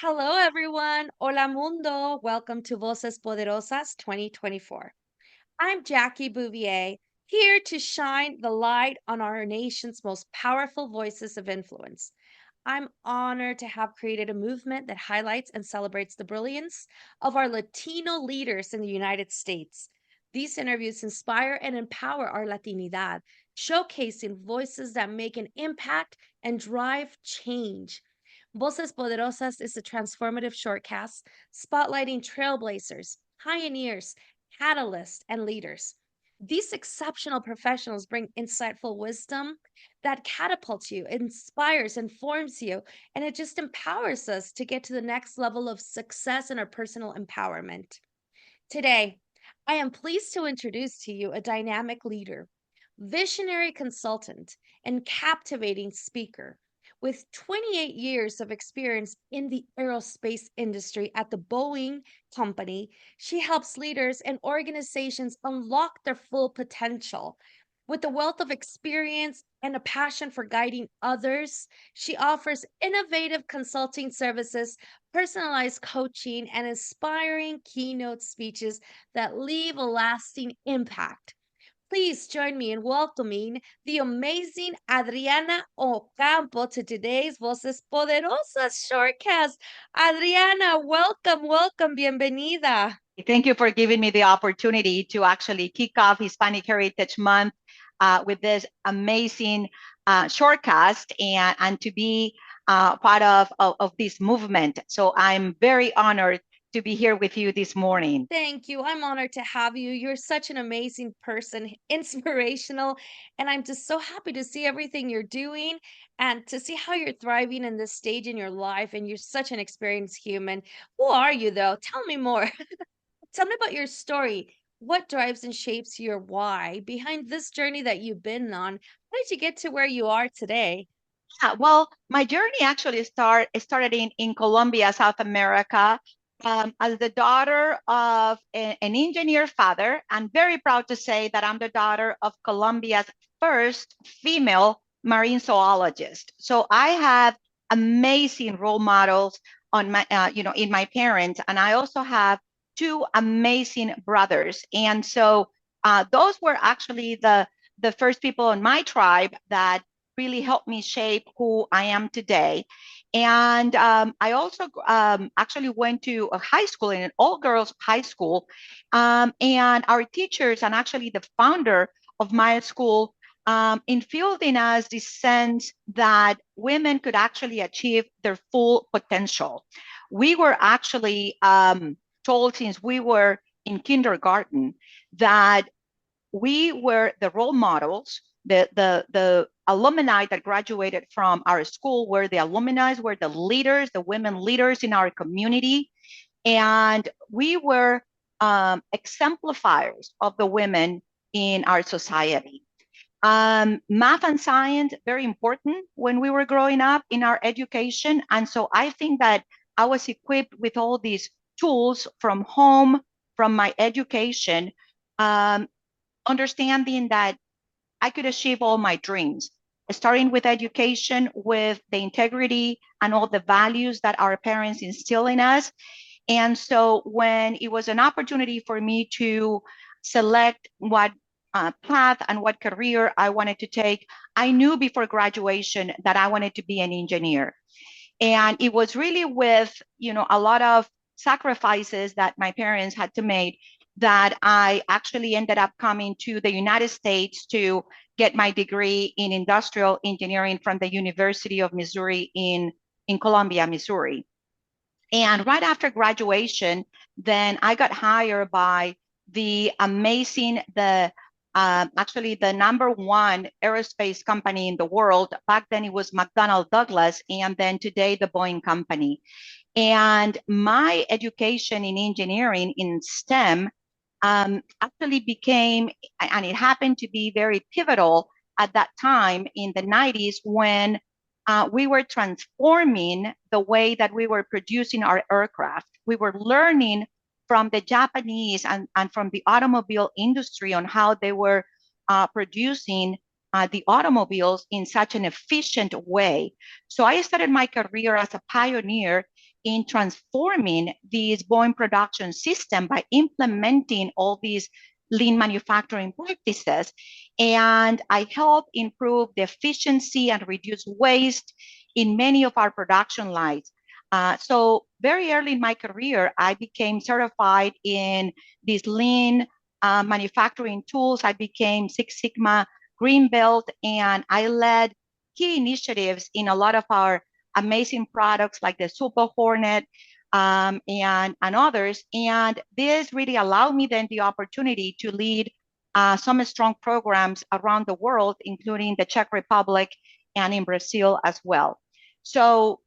Hello, everyone. Hola, mundo. Welcome to Voces Poderosas 2024. I'm Jackie Bouvier, here to shine the light on our nation's most powerful voices of influence. I'm honored to have created a movement that highlights and celebrates the brilliance of our Latino leaders in the United States. These interviews inspire and empower our Latinidad, showcasing voices that make an impact and drive change. Voces Poderosas is a transformative shortcast spotlighting trailblazers, pioneers, catalysts, and leaders. These exceptional professionals bring insightful wisdom that catapults you, inspires, informs you, and it just empowers us to get to the next level of success in our personal empowerment. Today, I am pleased to introduce to you a dynamic leader, visionary consultant, and captivating speaker. With 28 years of experience in the aerospace industry at the Boeing Company, she helps leaders and organizations unlock their full potential. With a wealth of experience and a passion for guiding others, she offers innovative consulting services, personalized coaching, and inspiring keynote speeches that leave a lasting impact. Please join me in welcoming the amazing Adriana Ocampo to today's Voces Poderosas shortcast. Adriana, welcome, bienvenida. Thank you for giving me the opportunity to actually kick off Hispanic Heritage Month with this amazing shortcast and to be part of this movement. So I'm very honored to be here with you this morning. Thank you. I'm honored to have you. You're such an amazing person, inspirational, and I'm just so happy to see everything you're doing and to see how you're thriving in this stage in your life. And you're such an experienced human. Who are you, though? Tell me more. Tell me about your story. What drives and shapes your why behind this journey that you've been on? How did you get to where you are today? Yeah, well, my journey actually started in Colombia, South America, as the daughter of an engineer father. I'm very proud to say that I'm the daughter of Colombia's first female marine zoologist. So I have amazing role models on in my parents, and I also have two amazing brothers. And so those were actually the first people in my tribe that really helped me shape who I am today. And I also actually went to a high school, in an all-girls high school. And our teachers and actually the founder of my school instilled in us this sense that women could actually achieve their full potential. We were actually told since we were in kindergarten that we were the role models. The alumni that graduated from our school were the alumni, were the leaders, the women leaders in our community. And we were exemplifiers of the women in our society. Math and science, very important when we were growing up in our education. And so I think that I was equipped with all these tools from home, from my education, um, understanding that I could achieve all my dreams, starting with education, with the integrity and all the values that our parents instill in us. And so when it was an opportunity for me to select what path and what career I wanted to take, I knew before graduation that I wanted to be an engineer. And it was really with, a lot of sacrifices that my parents had to make that I actually ended up coming to the United States to get my degree in industrial engineering from the University of Missouri in Columbia, Missouri. And right after graduation, then I got hired by the amazing, actually the number one aerospace company in the world. Back then it was McDonnell Douglas, and then today the Boeing Company. And my education in engineering in STEM actually became, and it happened to be very pivotal at that time in the 90s when we were transforming the way that we were producing our aircraft. We were learning from the Japanese and from the automobile industry on how they were producing the automobiles in such an efficient way. So I started my career as a pioneer in transforming this Boeing production system by implementing all these lean manufacturing practices. And I helped improve the efficiency and reduce waste in many of our production lines. So very early in my career, I became certified in these lean manufacturing tools. I became Six Sigma Green Belt, and I led key initiatives in a lot of our amazing products like the Super Hornet and others. And this really allowed me then the opportunity to lead some strong programs around the world, including the Czech Republic and in Brazil as well. So,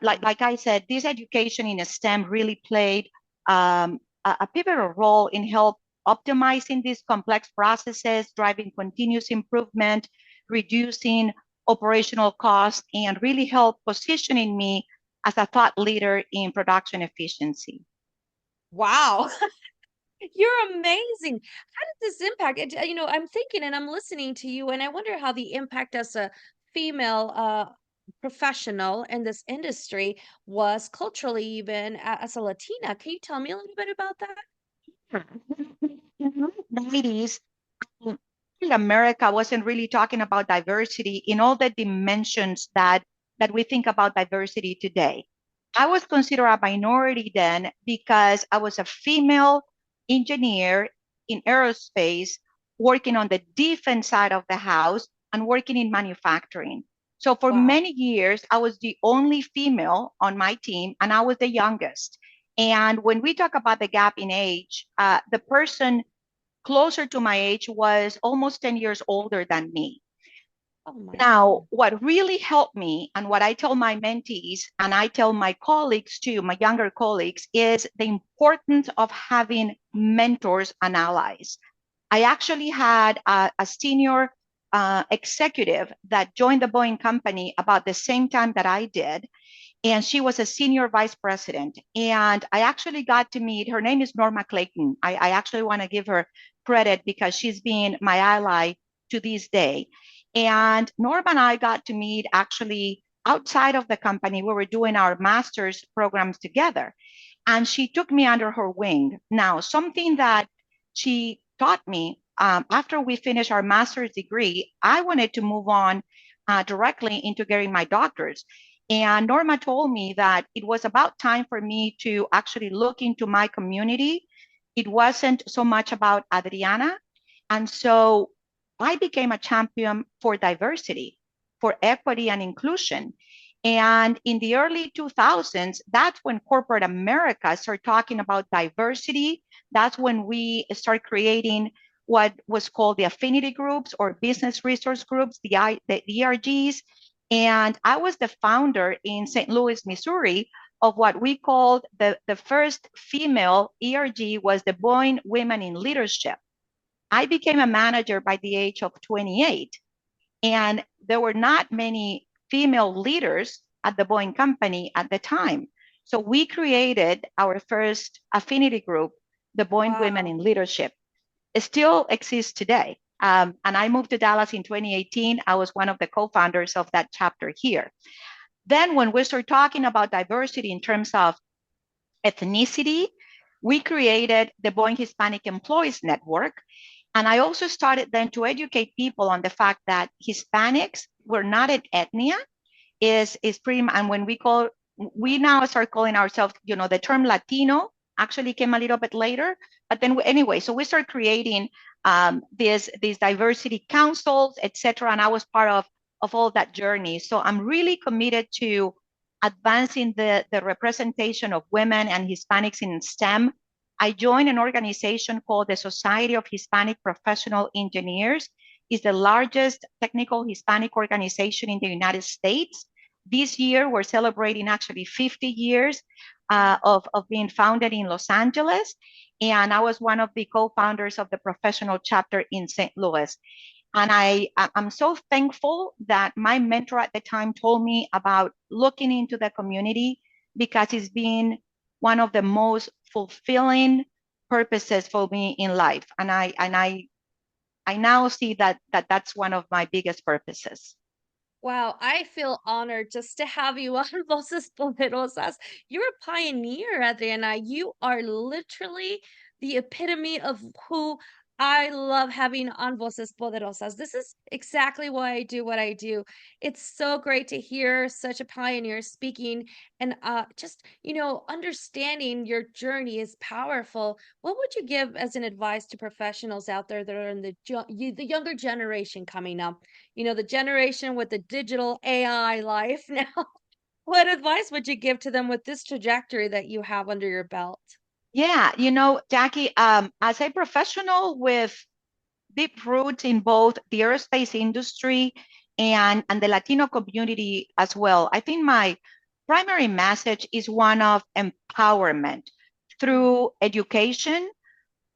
like I said, this education in STEM really played a pivotal role in help optimizing these complex processes, driving continuous improvement, reducing operational costs, and really help positioning me as a thought leader in production efficiency. Wow. You're amazing. How did this impact it? I'm thinking and I'm listening to you, and I wonder how the impact as a female professional in this industry was culturally, even as a Latina. Can you tell me a little bit about that? In the 90s, America wasn't really talking about diversity in all the dimensions that we think about diversity today. I was considered a minority then because I was a female engineer in aerospace working on the defense side of the house and working in manufacturing. So for Wow. many years, I was the only female on my team and I was the youngest. And when we talk about the gap in age, the person closer to my age was almost 10 years older than me. Oh my Now, God. what really helped me, and what I tell my mentees, and I tell my colleagues too, my younger colleagues, is the importance of having mentors and allies. I actually had a senior executive that joined the Boeing company about the same time that I did, and she was a senior vice president. And I actually got to meet, her name is Norma Clayton. I actually want to give her credit because she's been my ally to this day. And Norma and I got to meet actually outside of the company. We were doing our master's programs together. And she took me under her wing. Now, something that she taught me after we finished our master's degree, I wanted to move on directly into getting my doctorate. And Norma told me that it was about time for me to actually look into my community. It wasn't so much about Adriana. And so I became a champion for diversity, for equity and inclusion. And in the early 2000s, that's when corporate America started talking about diversity. That's when we start creating what was called the affinity groups or business resource groups, the ERGs. And I was the founder in St. Louis, Missouri, of what we called the first female ERG was the Boeing Women in Leadership. I became a manager by the age of 28, and there were not many female leaders at the Boeing company at the time. So we created our first affinity group, the Boeing Women Wow. in Leadership. It still exists today. And I moved to Dallas in 2018. I was one of the co-founders of that chapter here. Then when we start talking about diversity in terms of ethnicity, we created the Boeing Hispanic Employees Network. And I also started then to educate people on the fact that Hispanics were not an ethnia, is pretty, and when we now start calling ourselves, the term Latino actually came a little bit later. But then anyway, so we started creating these diversity councils, etc. And I was part of all that journey. So I'm really committed to advancing the representation of women and Hispanics in STEM. I joined an organization called the Society of Hispanic Professional Engineers. It's the largest technical Hispanic organization in the United States. This year, we're celebrating actually 50 years of being founded in Los Angeles. And I was one of the co-founders of the professional chapter in St. Louis. And I'm so thankful that my mentor at the time told me about looking into the community because it's been one of the most fulfilling purposes for me in life. And I I now see that's one of my biggest purposes. Wow, I feel honored just to have you on Voces Poderosas. You're a pioneer, Adriana. You are literally the epitome of who I love having on Voces Poderosas. This is exactly why I do what I do. It's so great to hear such a pioneer speaking and just, understanding your journey is powerful. What would you give as an advice to professionals out there that are in the younger generation coming up? The generation with the digital AI life now. What advice would you give to them with this trajectory that you have under your belt? Yeah, Jackie, as a professional with deep roots in both the aerospace industry and the Latino community as well, I think my primary message is one of empowerment Mm, through education,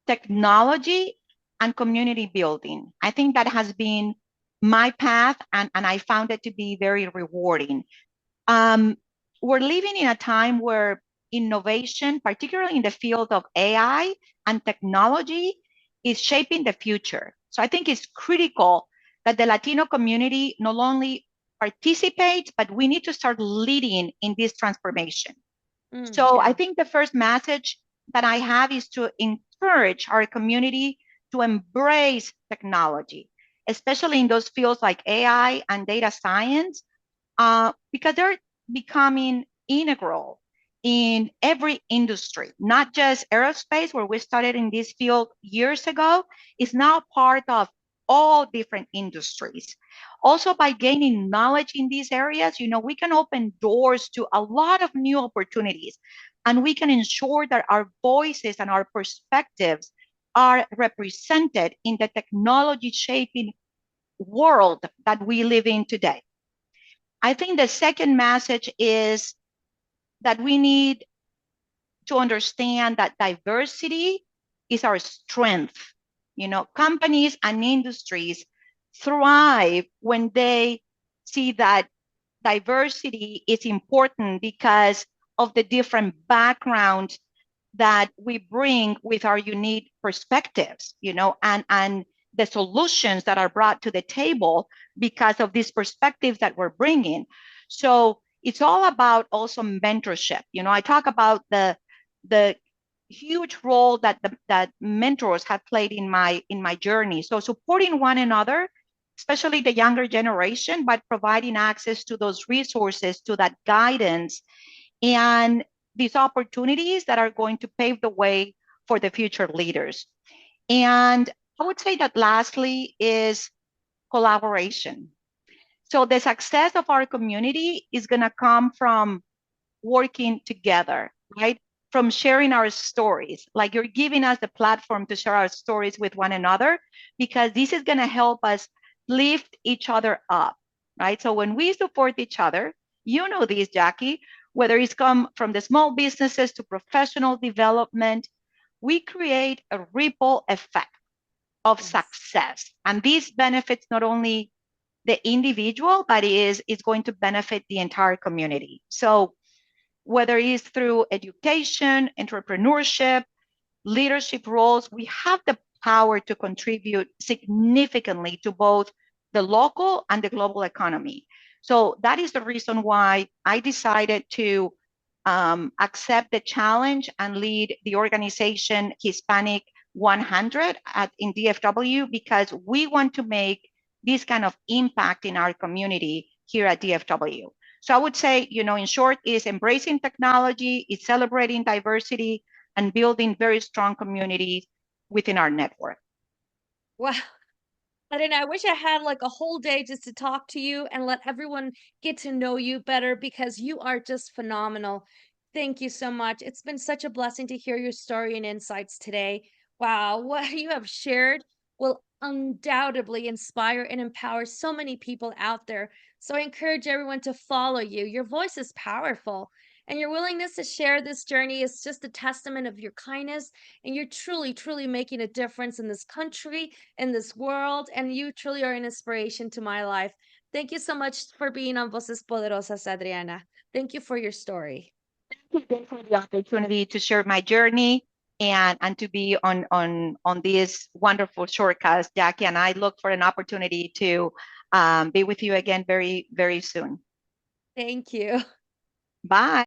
technology, and community building. I think that has been my path, and I found it to be very rewarding. Um, we're living in a time where innovation, particularly in the field of AI and technology, is shaping the future. So I think it's critical that the Latino community not only participates, but we need to start leading in this transformation. So I yeah. think the first message that I have is to encourage our community to embrace technology, especially in those fields like AI and data science, because they're becoming integral in every industry, not just aerospace, where we started in this field years ago, is now part of all different industries. Also, by gaining knowledge in these areas, we can open doors to a lot of new opportunities, and we can ensure that our voices and our perspectives are represented in the technology shaping world that we live in today. I think the second message is that we need to understand that diversity is our strength. Companies and industries thrive when they see that diversity is important because of the different backgrounds that we bring with our unique perspectives, and the solutions that are brought to the table because of these perspectives that we're bringing. So it's all about also mentorship. I talk about the huge role that mentors have played in my journey. So supporting one another, especially the younger generation, by providing access to those resources, to that guidance, and these opportunities that are going to pave the way for the future leaders. And I would say that lastly is collaboration. So the success of our community is going to come from working together, right? From sharing our stories. Like, you're giving us the platform to share our stories with one another, because this is going to help us lift each other up, right? So when we support each other, this, Jackie, whether it's come from the small businesses to professional development, we create a ripple effect of Yes. success. And this benefits not only the individual, but is going to benefit the entire community. So whether it's through education, entrepreneurship, leadership roles, we have the power to contribute significantly to both the local and the global economy. So that is the reason why I decided to accept the challenge and lead the organization Hispanic 100 in DFW, because we want to make this kind of impact in our community here at DFW. So I would say, in short, is embracing technology, is celebrating diversity, and building very strong communities within our network. Wow. I don't know. I wish I had like a whole day just to talk to you and let everyone get to know you better because you are just phenomenal. Thank you so much. It's been such a blessing to hear your story and insights today. Wow, what you have shared will undoubtedly inspire and empower so many people out there. So I encourage everyone to follow you. Your voice is powerful, and your willingness to share this journey is just a testament of your kindness. And you're truly, truly making a difference in this country, in this world, and you truly are an inspiration to my life. Thank you so much for being on Voces Poderosas, Adriana. Thank you for your story. Thank you again for the opportunity to share my journey. and to be on this wonderful shortcast, Jackie. And I look for an opportunity to be with you again very, very soon. Thank you. Bye.